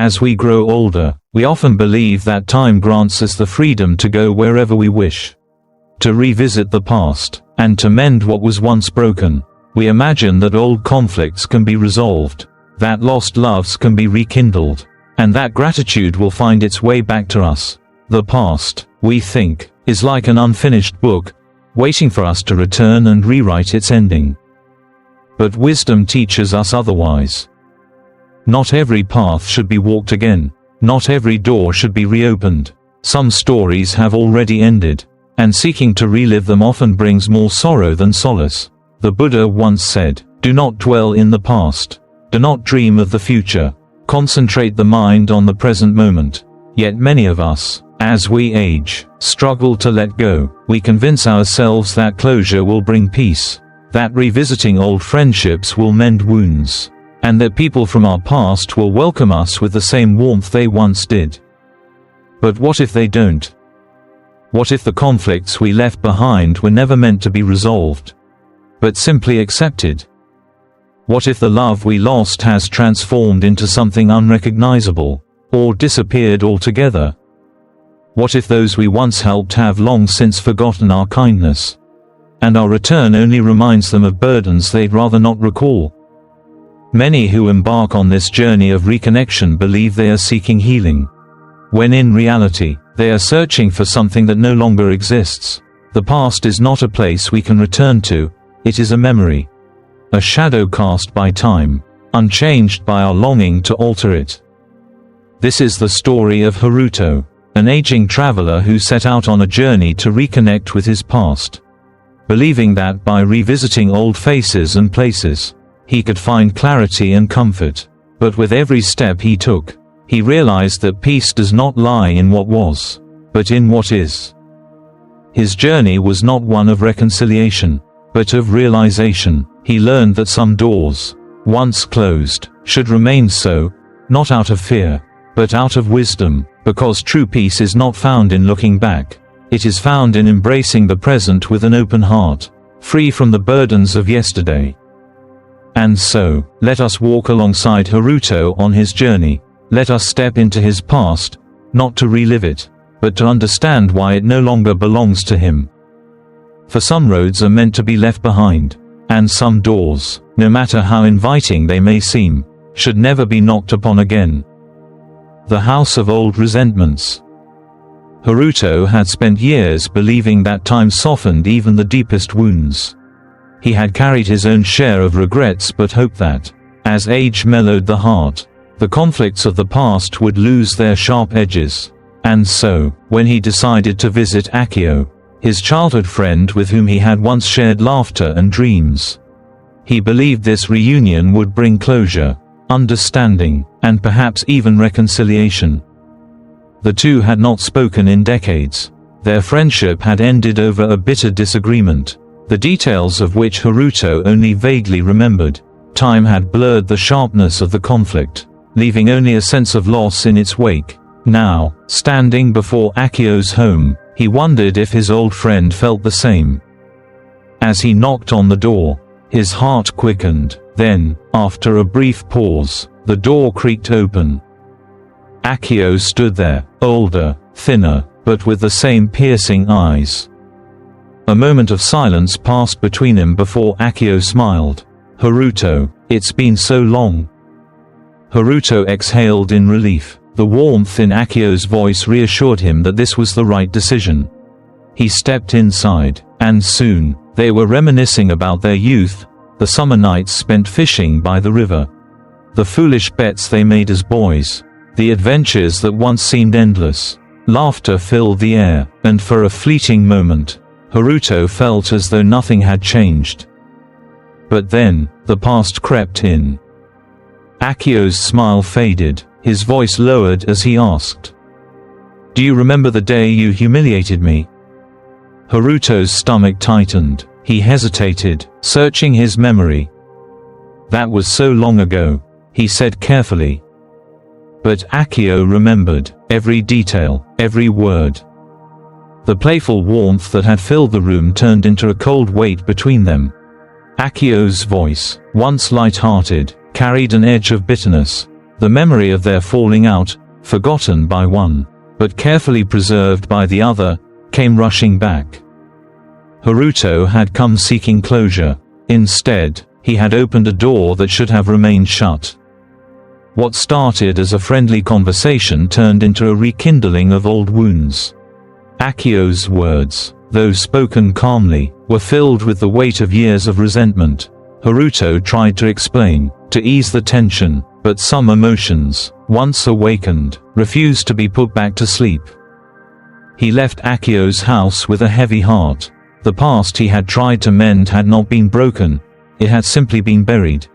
As we grow older, we often believe that time grants us the freedom to go wherever we wish, to revisit the past, and to mend what was once broken. We imagine that old conflicts can be resolved, that lost loves can be rekindled, and that gratitude will find its way back to us. The past, we think, is like an unfinished book, waiting for us to return and rewrite its ending. But wisdom teaches us otherwise. Not every path should be walked again. Not every door should be reopened. Some stories have already ended, and seeking to relive them often brings more sorrow than solace. The Buddha once said, "Do not dwell in the past. Do not dream of the future. Concentrate the mind on the present moment." Yet many of us, as we age, struggle to let go. We convince ourselves that closure will bring peace, that revisiting old friendships will mend wounds, and that people from our past will welcome us with the same warmth they once did. But what if they don't? What if the conflicts we left behind were never meant to be resolved, but simply accepted? What if the love we lost has transformed into something unrecognizable, or disappeared altogether? What if those we once helped have long since forgotten our kindness, and our return only reminds them of burdens they'd rather not recall? Many who embark on this journey of reconnection believe they are seeking healing, when in reality, they are searching for something that no longer exists. The past is not a place we can return to, it is a memory, a shadow cast by time, unchanged by our longing to alter it. This is the story of Haruto, an aging traveler who set out on a journey to reconnect with his past, believing that by revisiting old faces and places, he could find clarity and comfort. But with every step he took, he realized that peace does not lie in what was, but in what is. His journey was not one of reconciliation, but of realization. He learned that some doors, once closed, should remain so, not out of fear, but out of wisdom, because true peace is not found in looking back. It is found in embracing the present with an open heart, free from the burdens of yesterday. And so, let us walk alongside Haruto on his journey. Let us step into his past, not to relive it, but to understand why it no longer belongs to him. For some roads are meant to be left behind, and some doors, no matter how inviting they may seem, should never be knocked upon again. The House of Old Resentments. Haruto had spent years believing that time softened even the deepest wounds. He had carried his own share of regrets but hoped that, as age mellowed the heart, the conflicts of the past would lose their sharp edges. And so, when he decided to visit Akio, his childhood friend with whom he had once shared laughter and dreams, he believed this reunion would bring closure, understanding, and perhaps even reconciliation. The two had not spoken in decades. Their friendship had ended over a bitter disagreement, the details of which Haruto only vaguely remembered. Time had blurred the sharpness of the conflict, leaving only a sense of loss in its wake. Now, standing before Akio's home, he wondered if his old friend felt the same. As he knocked on the door, his heart quickened. Then, after a brief pause, the door creaked open. Akio stood there, older, thinner, but with the same piercing eyes. A moment of silence passed between them before Akio smiled. "Haruto, it's been so long." Haruto exhaled in relief. The warmth in Akio's voice reassured him that this was the right decision. He stepped inside, and soon, they were reminiscing about their youth, the summer nights spent fishing by the river, the foolish bets they made as boys, the adventures that once seemed endless. Laughter filled the air, and for a fleeting moment, Haruto felt as though nothing had changed. But then, the past crept in. Akio's smile faded, his voice lowered as he asked, "Do you remember the day you humiliated me?" Haruto's stomach tightened. He hesitated, searching his memory. "That was so long ago," he said carefully. But Akio remembered, every detail, every word. The playful warmth that had filled the room turned into a cold weight between them. Akio's voice, once light-hearted, carried an edge of bitterness. The memory of their falling out, forgotten by one, but carefully preserved by the other, came rushing back. Haruto had come seeking closure. Instead, he had opened a door that should have remained shut. What started as a friendly conversation turned into a rekindling of old wounds. Akio's words, though spoken calmly, were filled with the weight of years of resentment. Haruto tried to explain, to ease the tension, but some emotions, once awakened, refused to be put back to sleep. He left Akio's house with a heavy heart. The past he had tried to mend had not been broken, it had simply been buried.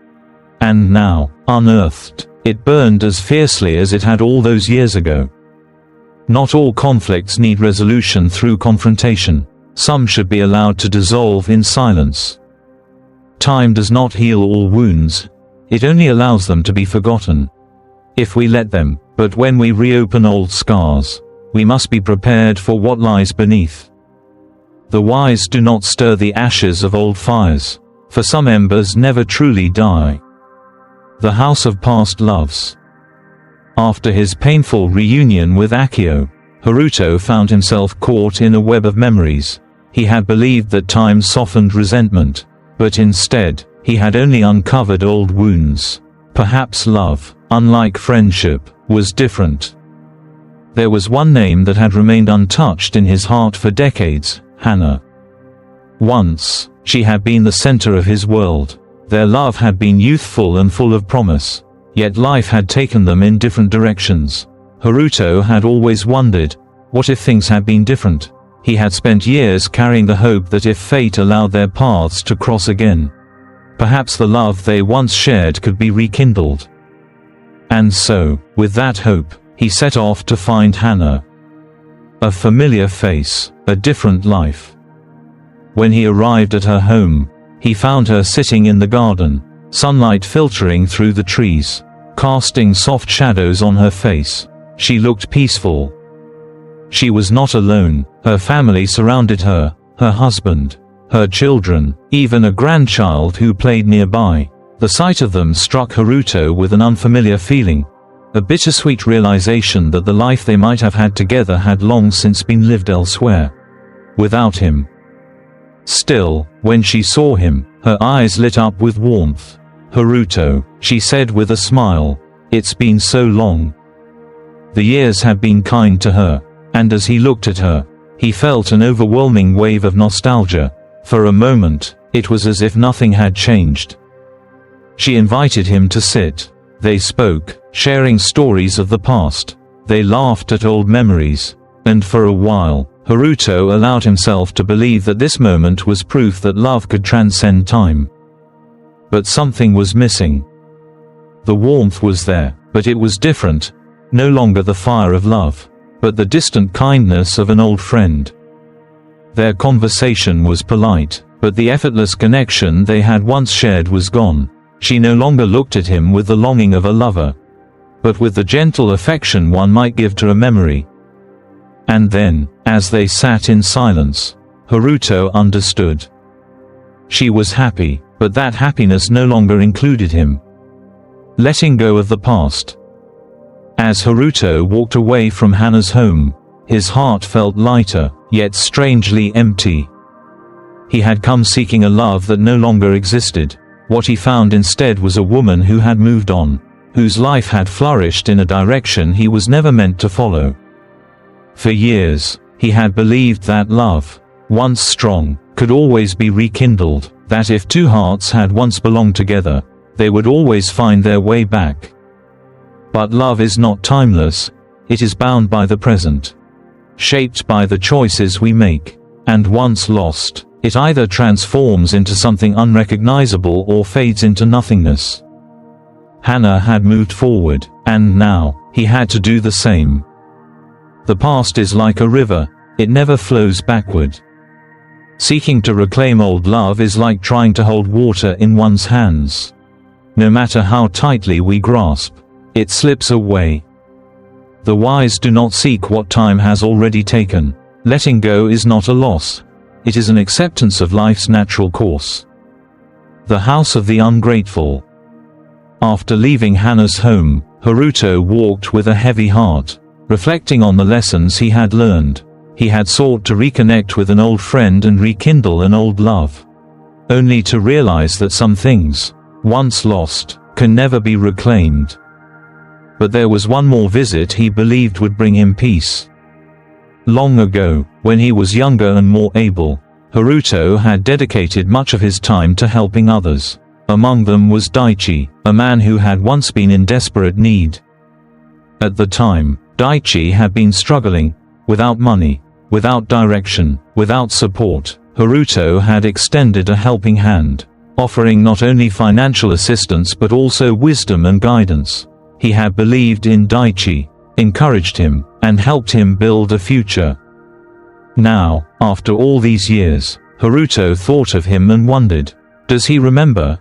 And now, unearthed, it burned as fiercely as it had all those years ago. Not all conflicts need resolution through confrontation. Some should be allowed to dissolve in silence. Time does not heal all wounds, it only allows them to be forgotten. If we let them, but when we reopen old scars, we must be prepared for what lies beneath. The wise do not stir the ashes of old fires, for some embers never truly die. The House of Past Loves. After his painful reunion with Akio, Haruto found himself caught in a web of memories. He had believed that time softened resentment, but instead, he had only uncovered old wounds. Perhaps love, unlike friendship, was different. There was one name that had remained untouched in his heart for decades: Hana. Once, she had been the center of his world. Their love had been youthful and full of promise, yet life had taken them in different directions. Haruto had always wondered, what if things had been different? He had spent years carrying the hope that if fate allowed their paths to cross again, perhaps the love they once shared could be rekindled. And so, with that hope, he set off to find Hana. A familiar face, a different life. When he arrived at her home, he found her sitting in the garden, sunlight filtering through the trees, casting soft shadows on her face. She looked peaceful. She was not alone, her family surrounded her, her husband, her children, even a grandchild who played nearby. The sight of them struck Haruto with an unfamiliar feeling, a bittersweet realization that the life they might have had together had long since been lived elsewhere. Without him. Still, when she saw him, her eyes lit up with warmth. "Haruto," she said with a smile, "it's been so long." The years had been kind to her, and as he looked at her, he felt an overwhelming wave of nostalgia. For a moment, it was as if nothing had changed. She invited him to sit. They spoke, sharing stories of the past. They laughed at old memories, and for a while, Haruto allowed himself to believe that this moment was proof that love could transcend time. But something was missing. The warmth was there, but it was different, no longer the fire of love, but the distant kindness of an old friend. Their conversation was polite, but the effortless connection they had once shared was gone. She no longer looked at him with the longing of a lover, but with the gentle affection one might give to a memory. And then, as they sat in silence, Haruto understood. She was happy, but that happiness no longer included him. Letting go of the past. As Haruto walked away from Hana's home, his heart felt lighter, yet strangely empty. He had come seeking a love that no longer existed. What he found instead was a woman who had moved on, whose life had flourished in a direction he was never meant to follow. For years, he had believed that love, once strong, could always be rekindled, that if two hearts had once belonged together, they would always find their way back. But love is not timeless, it is bound by the present, shaped by the choices we make, and once lost, it either transforms into something unrecognizable or fades into nothingness. Hana had moved forward, and now, he had to do the same. The past is like a river, it never flows backward. Seeking to reclaim old love is like trying to hold water in one's hands. No matter how tightly we grasp, it slips away. The wise do not seek what time has already taken. Letting go is not a loss. It is an acceptance of life's natural course. The House of the Ungrateful. After leaving Hana's home, Haruto walked with a heavy heart, reflecting on the lessons he had learned. He had sought to reconnect with an old friend and rekindle an old love, only to realize that some things, once lost, can never be reclaimed. But there was one more visit he believed would bring him peace. Long ago, when he was younger and more able, Haruto had dedicated much of his time to helping others. Among them was Daichi, a man who had once been in desperate need. At the time, Daichi had been struggling, without money, without direction, without support. Haruto had extended a helping hand, offering not only financial assistance but also wisdom and guidance. He had believed in Daichi, encouraged him, and helped him build a future. Now, after all these years, Haruto thought of him and wondered, does he remember?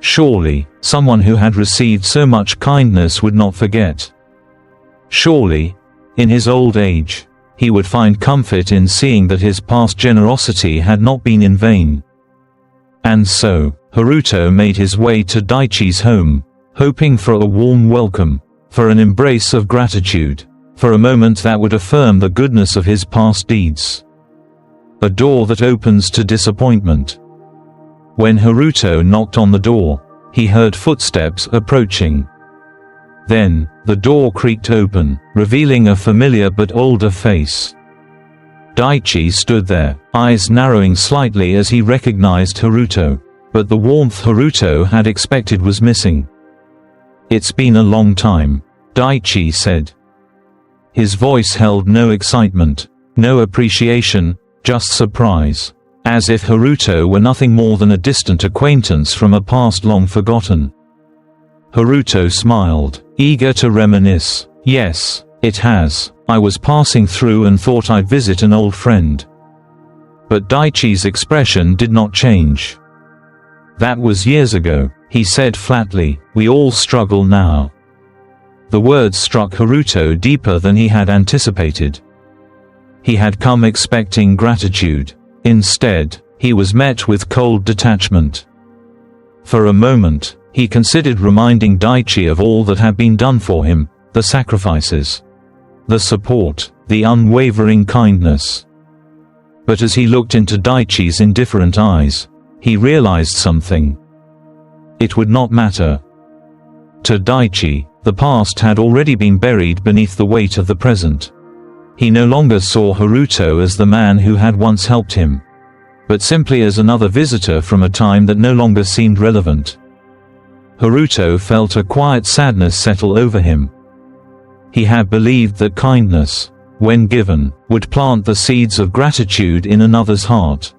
Surely, someone who had received so much kindness would not forget. Surely, in his old age, he would find comfort in seeing that his past generosity had not been in vain. And so, Haruto made his way to Daichi's home, hoping for a warm welcome, for an embrace of gratitude, for a moment that would affirm the goodness of his past deeds. A door that opens to disappointment. When Haruto knocked on the door, he heard footsteps approaching. Then, the door creaked open, revealing a familiar but older face. Daichi stood there, eyes narrowing slightly as he recognized Haruto, but the warmth Haruto had expected was missing. "It's been a long time," Daichi said. His voice held no excitement, no appreciation, just surprise, as if Haruto were nothing more than a distant acquaintance from a past long forgotten. Haruto smiled, eager to reminisce. "Yes, it has. I was passing through and thought I'd visit an old friend." But Daichi's expression did not change. "That was years ago," he said flatly. "We all struggle now." The words struck Haruto deeper than he had anticipated. He had come expecting gratitude. Instead, he was met with cold detachment. For a moment, he considered reminding Daichi of all that had been done for him, the sacrifices, the support, the unwavering kindness. But as he looked into Daichi's indifferent eyes, he realized something. It would not matter. To Daichi, the past had already been buried beneath the weight of the present. He no longer saw Haruto as the man who had once helped him, but simply as another visitor from a time that no longer seemed relevant. Haruto felt a quiet sadness settle over him. He had believed that kindness, when given, would plant the seeds of gratitude in another's heart.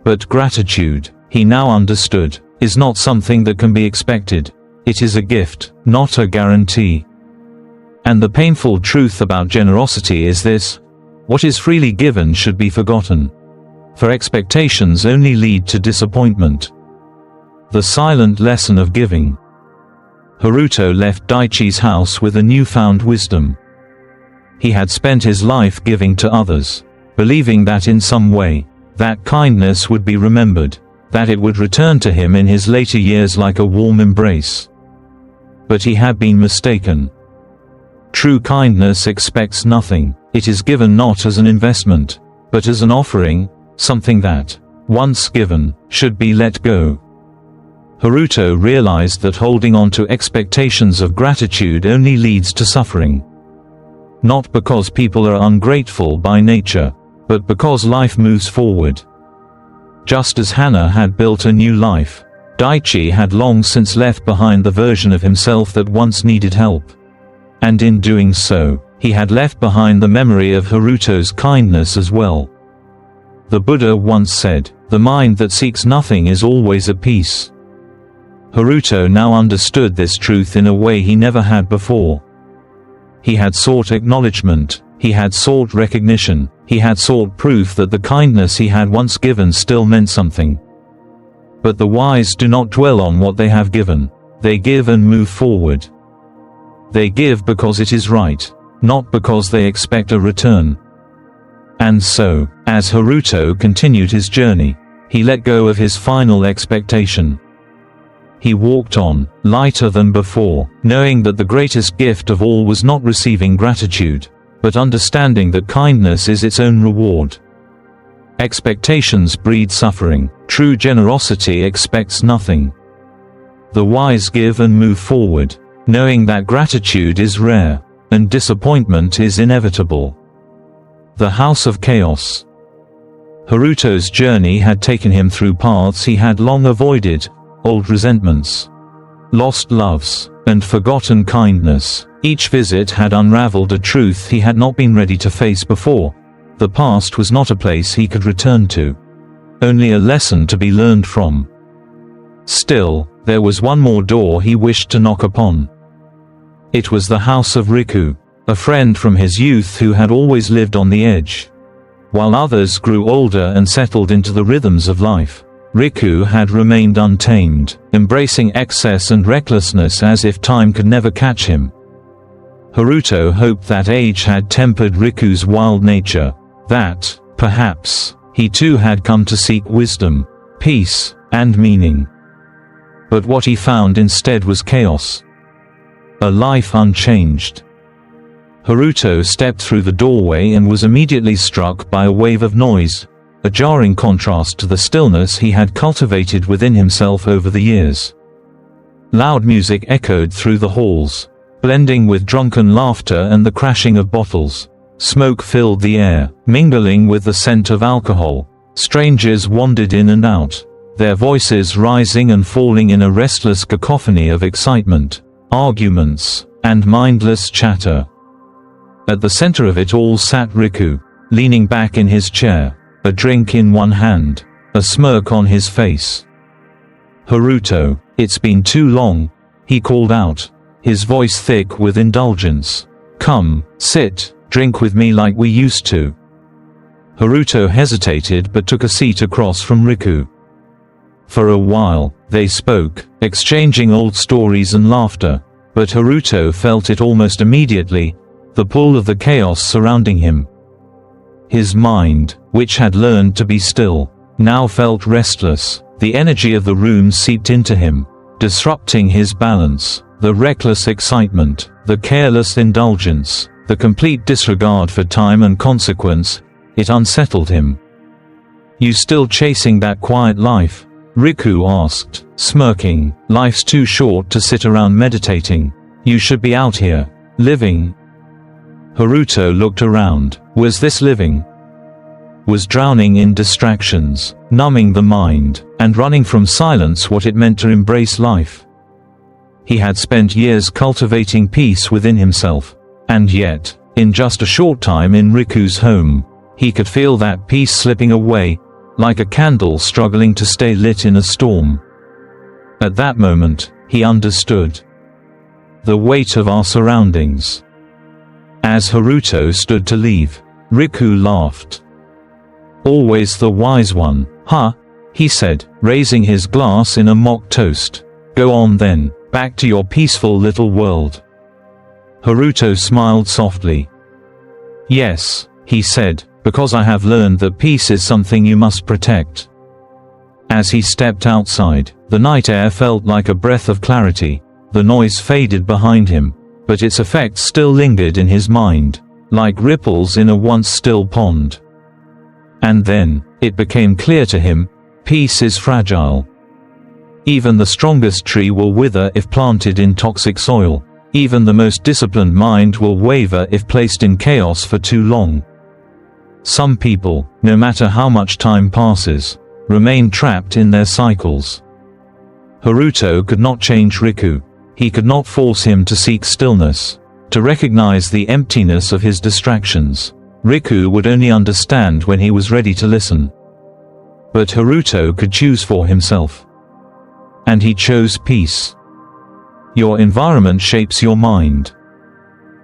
But gratitude, he now understood, is not something that can be expected. It is a gift, not a guarantee. And the painful truth about generosity is this: what is freely given should be forgotten. For expectations only lead to disappointment. The silent lesson of giving. Haruto left Daichi's house with a newfound wisdom. He had spent his life giving to others, believing that in some way, that kindness would be remembered, that it would return to him in his later years like a warm embrace. But he had been mistaken. True kindness expects nothing. It is given not as an investment, but as an offering, something that, once given, should be let go. Haruto realized that holding on to expectations of gratitude only leads to suffering. Not because people are ungrateful by nature, but because life moves forward. Just as Hana had built a new life, Daichi had long since left behind the version of himself that once needed help. And in doing so, he had left behind the memory of Haruto's kindness as well. The Buddha once said, "The mind that seeks nothing is always at peace." Haruto now understood this truth in a way he never had before. He had sought acknowledgement, he had sought recognition, he had sought proof that the kindness he had once given still meant something. But the wise do not dwell on what they have given. They give and move forward. They give because it is right, not because they expect a return. And so, as Haruto continued his journey, he let go of his final expectation. He walked on, lighter than before, knowing that the greatest gift of all was not receiving gratitude, but understanding that kindness is its own reward. Expectations breed suffering. True generosity expects nothing. The wise give and move forward, knowing that gratitude is rare, and disappointment is inevitable. The House of Chaos. Haruto's journey had taken him through paths he had long avoided, old resentments, lost loves, and forgotten kindness. Each visit had unraveled a truth he had not been ready to face before. The past was not a place he could return to, only a lesson to be learned from. Still, there was one more door he wished to knock upon. It was the house of Riku, a friend from his youth who had always lived on the edge. While others grew older and settled into the rhythms of life, Riku had remained untamed, embracing excess and recklessness as if time could never catch him. Haruto hoped that age had tempered Riku's wild nature, that, perhaps, he too had come to seek wisdom, peace, and meaning. But what he found instead was chaos. A life unchanged. Haruto stepped through the doorway and was immediately struck by a wave of noise, a jarring contrast to the stillness he had cultivated within himself over the years. Loud music echoed through the halls, blending with drunken laughter and the crashing of bottles. Smoke filled the air, mingling with the scent of alcohol. Strangers wandered in and out, their voices rising and falling in a restless cacophony of excitement, arguments, and mindless chatter. At the center of it all sat Riku, leaning back in his chair, a drink in one hand, a smirk on his face. "Haruto, it's been too long," he called out, his voice thick with indulgence. "Come, sit, drink with me like we used to." Haruto hesitated but took a seat across from Riku. For a while, they spoke, exchanging old stories and laughter, but Haruto felt it almost immediately, the pull of the chaos surrounding him. His mind, which had learned to be still, now felt restless. The energy of the room seeped into him, disrupting his balance. The reckless excitement, the careless indulgence, the complete disregard for time and consequence, it unsettled him. "You still chasing that quiet life?" Riku asked, smirking. "Life's too short to sit around meditating. You should be out here, living." Haruto looked around. Was this living? Was drowning in distractions, numbing the mind, and running from silence what it meant to embrace life? He had spent years cultivating peace within himself, and yet, in just a short time in Riku's home, he could feel that peace slipping away, like a candle struggling to stay lit in a storm. At that moment, he understood the weight of our surroundings. As Haruto stood to leave, Riku laughed. "Always the wise one, huh?" he said, raising his glass in a mock toast. "Go on then, back to your peaceful little world." Haruto smiled softly. "Yes," he said, "because I have learned that peace is something you must protect." As he stepped outside, the night air felt like a breath of clarity. The noise faded behind him, but its effects still lingered in his mind, like ripples in a once still pond. And then, it became clear to him, peace is fragile. Even the strongest tree will wither if planted in toxic soil. Even the most disciplined mind will waver if placed in chaos for too long. Some people, no matter how much time passes, remain trapped in their cycles. Haruto could not change Riku. He could not force him to seek stillness, to recognize the emptiness of his distractions. Riku would only understand when he was ready to listen. But Haruto could choose for himself. And he chose peace. Your environment shapes your mind.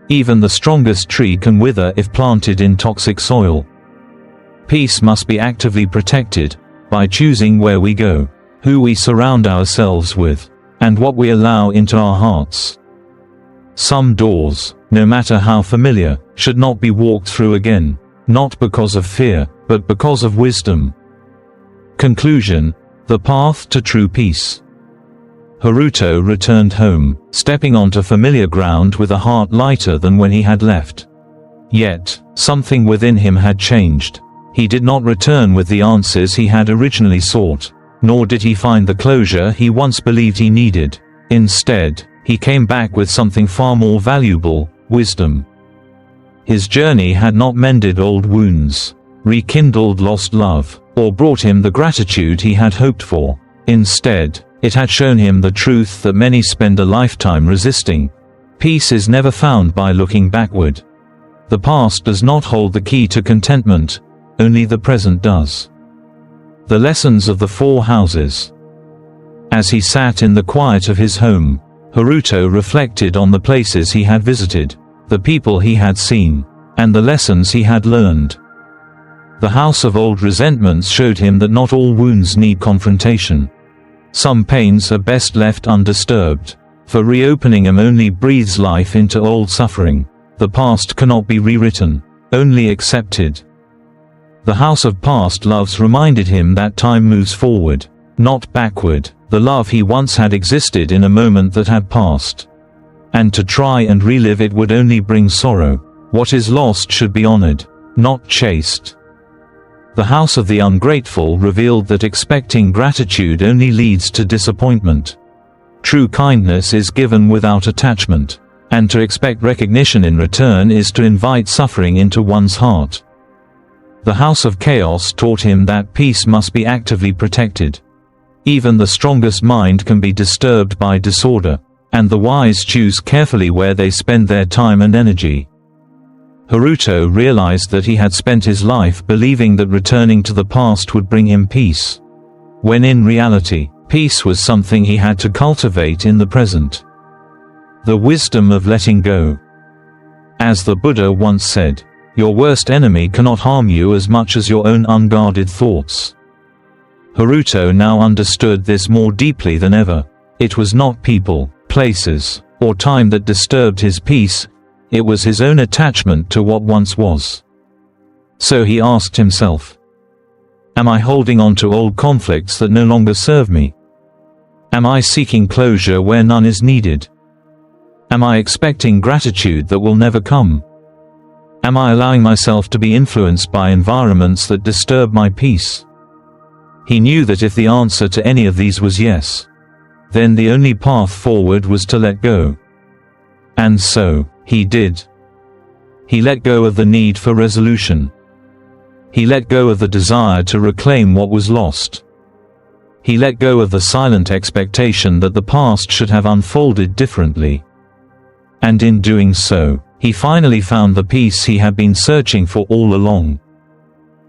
Even the strongest tree can wither if planted in toxic soil. Peace must be actively protected, by choosing where we go, who we surround ourselves with, and what we allow into our hearts. Some doors, no matter how familiar, should not be walked through again, not because of fear, but because of wisdom. Conclusion: the path to true peace. Haruto returned home, stepping onto familiar ground with a heart lighter than when he had left. Yet, something within him had changed. He did not return with the answers he had originally sought, nor did he find the closure he once believed he needed. Instead, he came back with something far more valuable: wisdom. His journey had not mended old wounds, rekindled lost love, or brought him the gratitude he had hoped for. Instead, it had shown him the truth that many spend a lifetime resisting. Peace is never found by looking backward. The past does not hold the key to contentment, only the present does. The lessons of the four houses. As he sat in the quiet of his home, Haruto reflected on the places he had visited, the people he had seen, and the lessons he had learned. The house of old resentments showed him that not all wounds need confrontation. Some pains are best left undisturbed, for reopening them only breathes life into old suffering. The past cannot be rewritten, only accepted. The house of past loves reminded him that time moves forward, not backward. The love he once had existed in a moment that had passed, and to try and relive it would only bring sorrow. What is lost should be honored, not chased. The house of the ungrateful revealed that expecting gratitude only leads to disappointment. True kindness is given without attachment, and to expect recognition in return is to invite suffering into one's heart. The house of chaos taught him that peace must be actively protected. Even the strongest mind can be disturbed by disorder, and the wise choose carefully where they spend their time and energy. Haruto realized that he had spent his life believing that returning to the past would bring him peace, when in reality, peace was something he had to cultivate in the present. The wisdom of letting go. As the Buddha once said, your worst enemy cannot harm you as much as your own unguarded thoughts. Haruto now understood this more deeply than ever. It was not people, places, or time that disturbed his peace, it was his own attachment to what once was. So he asked himself, am I holding on to old conflicts that no longer serve me? Am I seeking closure where none is needed? Am I expecting gratitude that will never come? Am I allowing myself to be influenced by environments that disturb my peace? He knew that if the answer to any of these was yes, then the only path forward was to let go. And so, he did. He let go of the need for resolution. He let go of the desire to reclaim what was lost. He let go of the silent expectation that the past should have unfolded differently. And in doing so, he finally found the peace he had been searching for all along.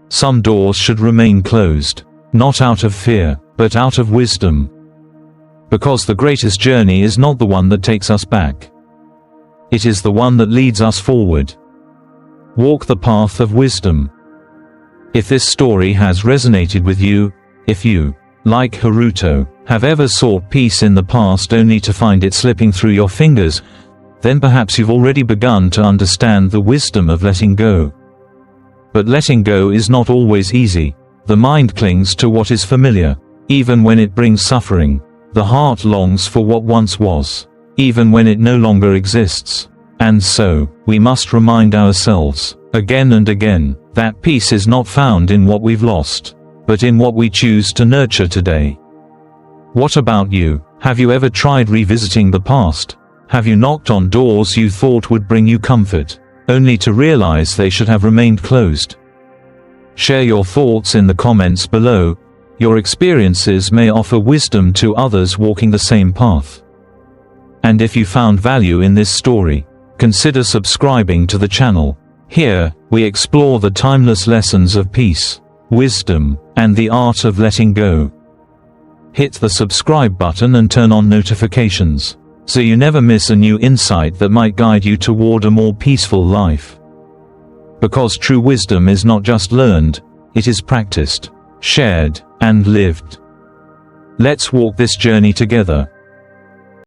Some doors should remain closed, not out of fear, but out of wisdom. Because the greatest journey is not the one that takes us back. It is the one that leads us forward. Walk the path of wisdom. If this story has resonated with you, if you, like Haruto, have ever sought peace in the past only to find it slipping through your fingers, then perhaps you've already begun to understand the wisdom of letting go. But letting go is not always easy. The mind clings to what is familiar, even when it brings suffering. The heart longs for what once was, even when it no longer exists. And so, we must remind ourselves, again and again, that peace is not found in what we've lost, but in what we choose to nurture today. What about you? Have you ever tried revisiting the past? Have you knocked on doors you thought would bring you comfort, only to realize they should have remained closed? Share your thoughts in the comments below. Your experiences may offer wisdom to others walking the same path. And if you found value in this story, consider subscribing to the channel. Here, we explore the timeless lessons of peace, wisdom, and the art of letting go. Hit the subscribe button and turn on notifications, so you never miss a new insight that might guide you toward a more peaceful life. Because true wisdom is not just learned, it is practiced, shared, and lived. Let's walk this journey together.